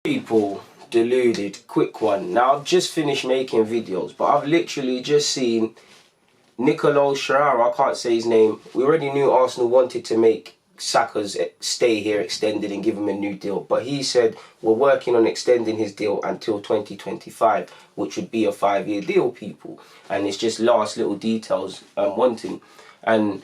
People, Deluded, quick one. Now I've just finished making videos, but I've literally just seen Nicolò Schira, I can't say his name. We already knew Arsenal wanted to make Saka's stay here extended and give him a new deal, but he said we're working on extending his deal until 2025, which would be a 5-year deal, people. And it's just last little details wanting. And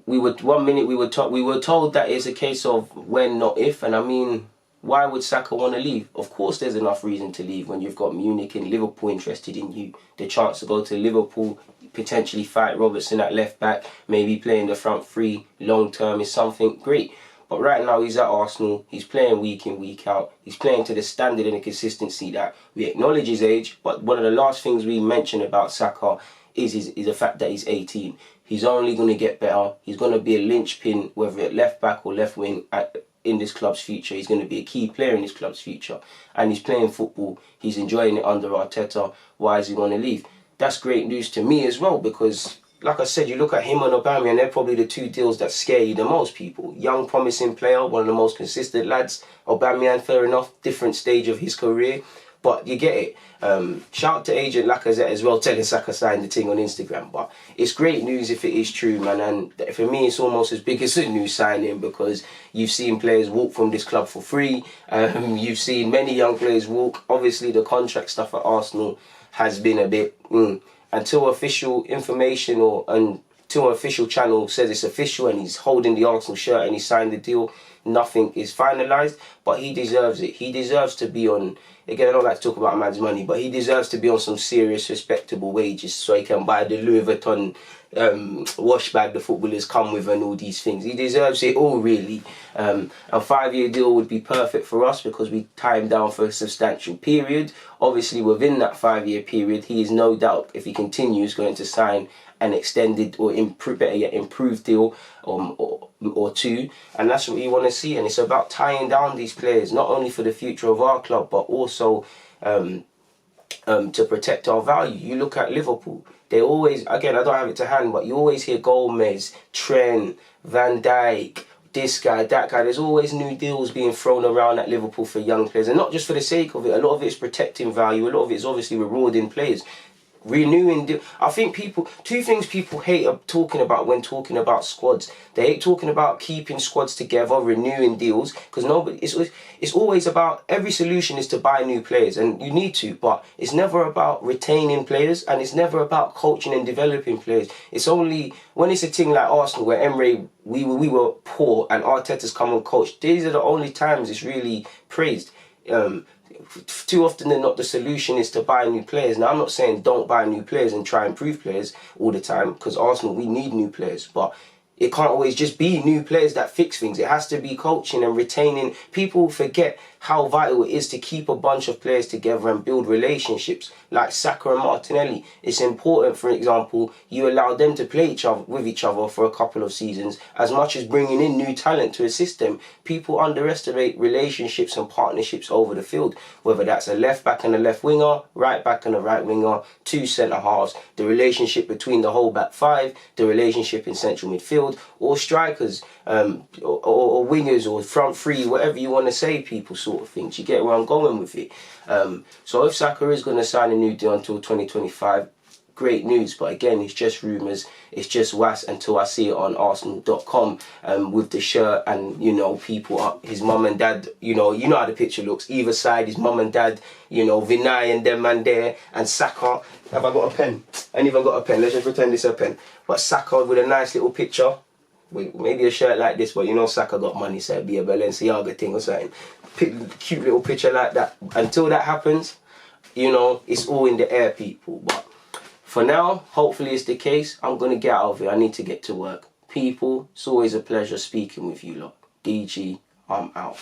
we were 1 minute we were told that it's a case of when, not if. And I mean, why would Saka want to leave? Of course there's enough reason to leave when you've got Munich and Liverpool interested in you. The chance to go to Liverpool, potentially fight Robertson at left back, maybe playing the front three long term is something great. But right now he's at Arsenal, he's playing week in, week out, he's playing to the standard and the consistency that we acknowledge his age, but one of the last things we mention about Saka is the fact that he's 18. He's only going to get better, he's going to be a linchpin, whether at left back or left wing, in this club's future. He's going to be a key player in this club's future. And he's playing football, he's enjoying it under Arteta. Why is he going to leave? That's great news to me as well, because like I said, you look at him and Aubameyang, they're probably the two deals that scare you the most, people. Young, promising player, one of the most consistent lads. Aubameyang, fair enough, different stage of his career, but you get it. Shout out to agent Lacazette as well, telling Saka signed the thing on Instagram. But it's great news if it is true, man. And for me, it's almost as big as a new signing, because you've seen players walk from this club for free. You've seen many young players walk. Obviously, the contract stuff at Arsenal has been a bit until official information until an official channel says it's official and he's holding the Arsenal shirt and he signed the deal, nothing is finalised. But he deserves it. He deserves to be on, again, I don't like to talk about a man's money, but he deserves to be on some serious, respectable wages so he can buy the Louis Vuitton wash bag the footballers come with and all these things. He deserves it all, really. A 5-year deal would be perfect for us because we tie him down for a substantial period. Obviously, within that 5-year period, he is no doubt, if he continues, going to sign an extended or improved deal or two, and that's what you want to see. And it's about tying down these players, not only for the future of our club, but also to protect our value. You look at Liverpool, they always, again, I don't have it to hand, but you always hear Gomez, Trent, Van Dijk, this guy, that guy. There's always new deals being thrown around at Liverpool for young players, and not just for the sake of it. A lot of it is protecting value, a lot of it is obviously rewarding players. Renewing, I think two things people hate talking about when talking about squads. They hate talking about keeping squads together, renewing deals, because it's always about, every solution is to buy new players, and you need to, but it's never about retaining players, and it's never about coaching and developing players. It's only when it's a thing like Arsenal where Emre, we were poor and Arteta's come and coached. These are the only times it's really praised. Too often than not, the solution is to buy new players. Now, I'm not saying don't buy new players and try and improve players all the time, because Arsenal, we need new players, but it can't always just be new players that fix things. It has to be coaching and retaining. People forget how vital it is to keep a bunch of players together and build relationships like Saka and Martinelli. It's important, for example, you allow them to play with each other for a couple of seasons, as much as bringing in new talent to assist them. People underestimate relationships and partnerships over the field, whether that's a left back and a left winger, right back and a right winger, two centre halves, the relationship between the whole back five, the relationship in central midfield, or strikers, or wingers, or front three, whatever you want to say, people, sort of things. You get where I'm going with it. So if Saka is going to sign a new deal until 2025, great news. But again, it's just rumours. It's just was until I see it on Arsenal.com with the shirt, and you know, people up, his mum and dad, you know how the picture looks. Either side, his mum and dad, you know, Vinay and them man there, and Saka. Have I got a pen? I ain't even got a pen. Let's just pretend it's a pen. But Saka with a nice little picture. With maybe a shirt like this, but you know Saka got money, so it'd be a Balenciaga thing or something. Cute little picture like that. Until that happens, you know, it's all in the air, people. But for now, hopefully it's the case. I'm going to get out of here. I need to get to work. People, it's always a pleasure speaking with you lot. DG, I'm out.